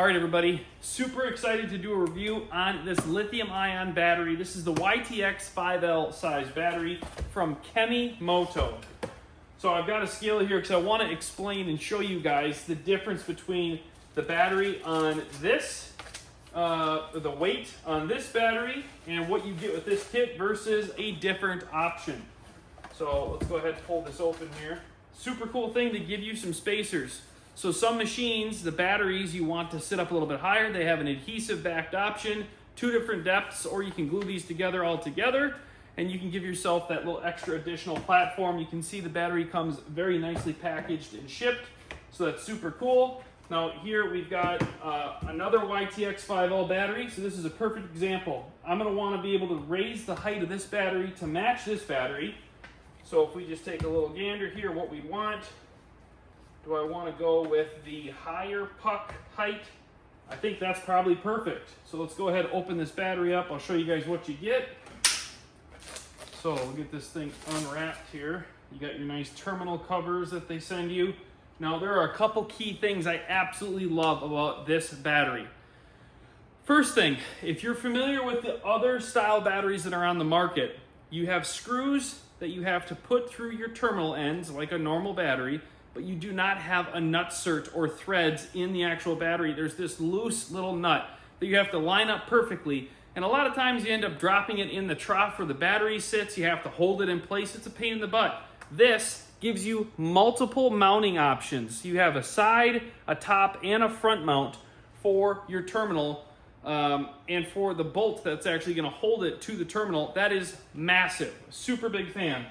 All right, everybody, super excited to do a review on this lithium ion battery. This is the YTX5L size battery from Kemimoto. So I've got a scale here because I want to explain and show you guys the difference between the battery on this, the weight on this battery, and what you get with this kit versus a different option. So let's go ahead and pull this open here. Super cool thing to give you some spacers. So some machines, the batteries, you want to sit up a little bit higher. They have an adhesive backed option, 2 different depths, or you can glue these together all together, and you can give yourself that little extra additional platform. You can see the battery comes very nicely packaged and shipped, so that's super cool. Now here we've got another YTX5L battery, so this is a perfect example. I'm going to want to be able to raise the height of this battery to match this battery. So if we just take a little gander here, what we want, do I want to go with the higher puck height? I think that's probably perfect. So let's go ahead and open this battery up. I'll show you guys what you get. So we'll get this thing unwrapped here. You got your nice terminal covers that they send you. Now there are a couple key things I absolutely love about this battery. First thing, if you're familiar with the other style batteries that are on the market, you have screws that you have to put through your terminal ends like a normal battery, but you do not have a nutsert or threads in the actual battery. There's this loose little nut that you have to line up perfectly. And a lot of times you end up dropping it in the trough where the battery sits. You have to hold it in place. It's a pain in the butt. This gives you multiple mounting options. You have a side, a top, and a front mount for your terminal, and for the bolt that's actually going to hold it to the terminal. That is massive. Super big fan.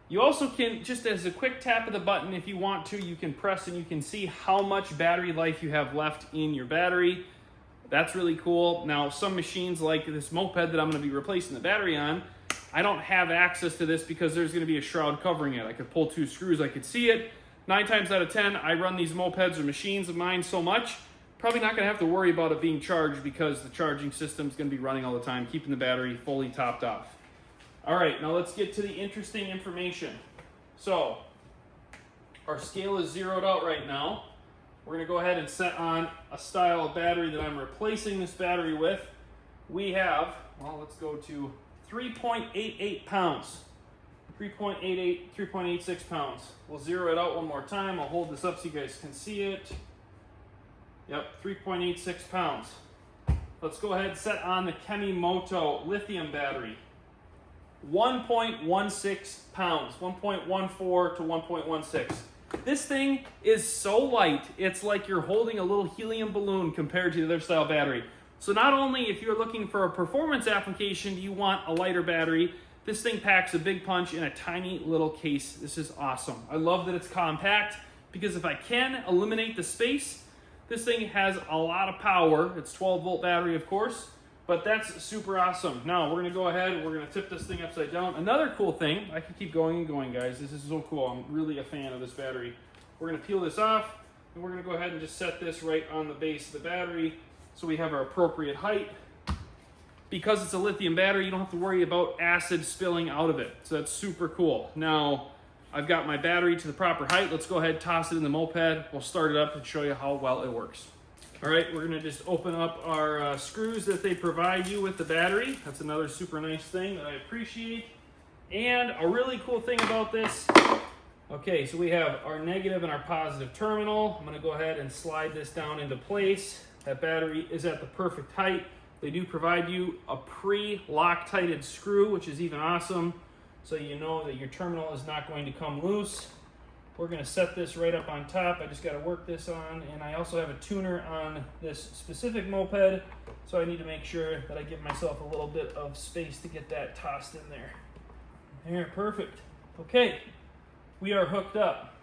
You also can, just as a quick tap of the button, if you want to, you can press and you can see how much battery life you have left in your battery. That's really cool. Now, some machines like this moped that I'm going to be replacing the battery on, I don't have access to this because there's going to be a shroud covering it. I could pull 2 screws, I could see it. 9 times out of 10, I run these mopeds or machines of mine so much, probably not going to have to worry about it being charged because the charging system is going to be running all the time, keeping the battery fully topped off. All right, now let's get to the interesting information. So, our scale is zeroed out right now. We're going to go ahead and set on a style of battery that I'm replacing this battery with. We have, well, let's go to 3.88 pounds. 3.88, 3.86 pounds. We'll zero it out one more time. I'll hold this up so you guys can see it. Yep, 3.86 pounds. Let's go ahead and set on the Kemimoto lithium battery. 1.16 pounds, 1.14 to 1.16. This thing is so light, it's like you're holding a little helium balloon compared to the other style battery. So not only if you're looking for a performance application, do you want a lighter battery, this thing packs a big punch in a tiny little case. This is awesome. I love that it's compact because if I can eliminate the space, this thing has a lot of power. It's 12 volt battery, of course. But that's super awesome. Now we're gonna go ahead, we're gonna tip this thing upside down. Another cool thing, I can keep going and going, guys. This is so cool. I'm really a fan of this battery. We're gonna peel this off, and we're gonna go ahead and just set this right on the base of the battery so we have our appropriate height. Because it's a lithium battery, you don't have to worry about acid spilling out of it. So that's super cool. Now, I've got my battery to the proper height. Let's go ahead and toss it in the moped. We'll start it up and show you how well it works. All right, we're gonna just open up our screws that they provide you with the battery. That's another super nice thing that I appreciate. And a really cool thing about this, okay, so we have our negative and our positive terminal. I'm gonna go ahead and slide this down into place. That battery is at the perfect height. They do provide you a pre-Loctited screw, which is even awesome, so you know that your terminal is not going to come loose. We're going to set this right up on top. I just got to work this on, and I also have a tuner on this specific moped, so I need to make sure that I give myself a little bit of space to get that tossed in there. There, perfect. Okay, we are hooked up.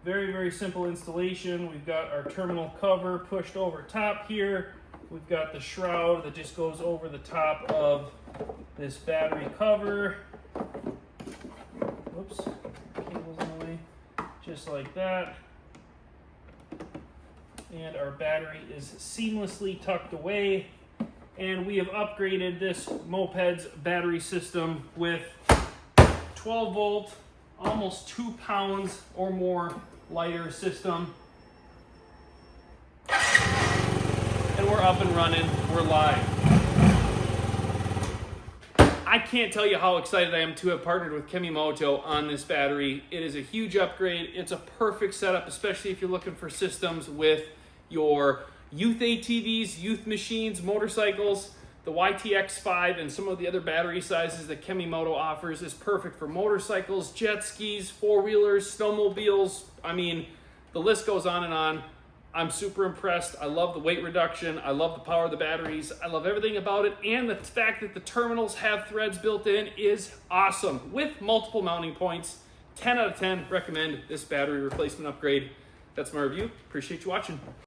Very, very simple installation. We've got our terminal cover pushed over top here. We've got the shroud that just goes over the top of this battery cover. Whoops. Just like that. And our battery is seamlessly tucked away. And we have upgraded this moped's battery system with 12 volt, almost 2 pounds or more lighter system. up and running. We're live. I can't tell you how excited I am to have partnered with Kemimoto on this battery. It is a huge upgrade. It's a perfect setup, especially if you're looking for systems with your youth ATVs, youth machines, motorcycles. The YTX5 and some of the other battery sizes that Kemimoto offers is perfect for motorcycles, jet skis, four-wheelers, snowmobiles. I mean, the list goes on and on. I'm super impressed. I love the weight reduction. I love the power of the batteries. I love everything about it. And the fact that the terminals have threads built in is awesome. With multiple mounting points, 10 out of 10, recommend this battery replacement upgrade. That's my review. Appreciate you watching.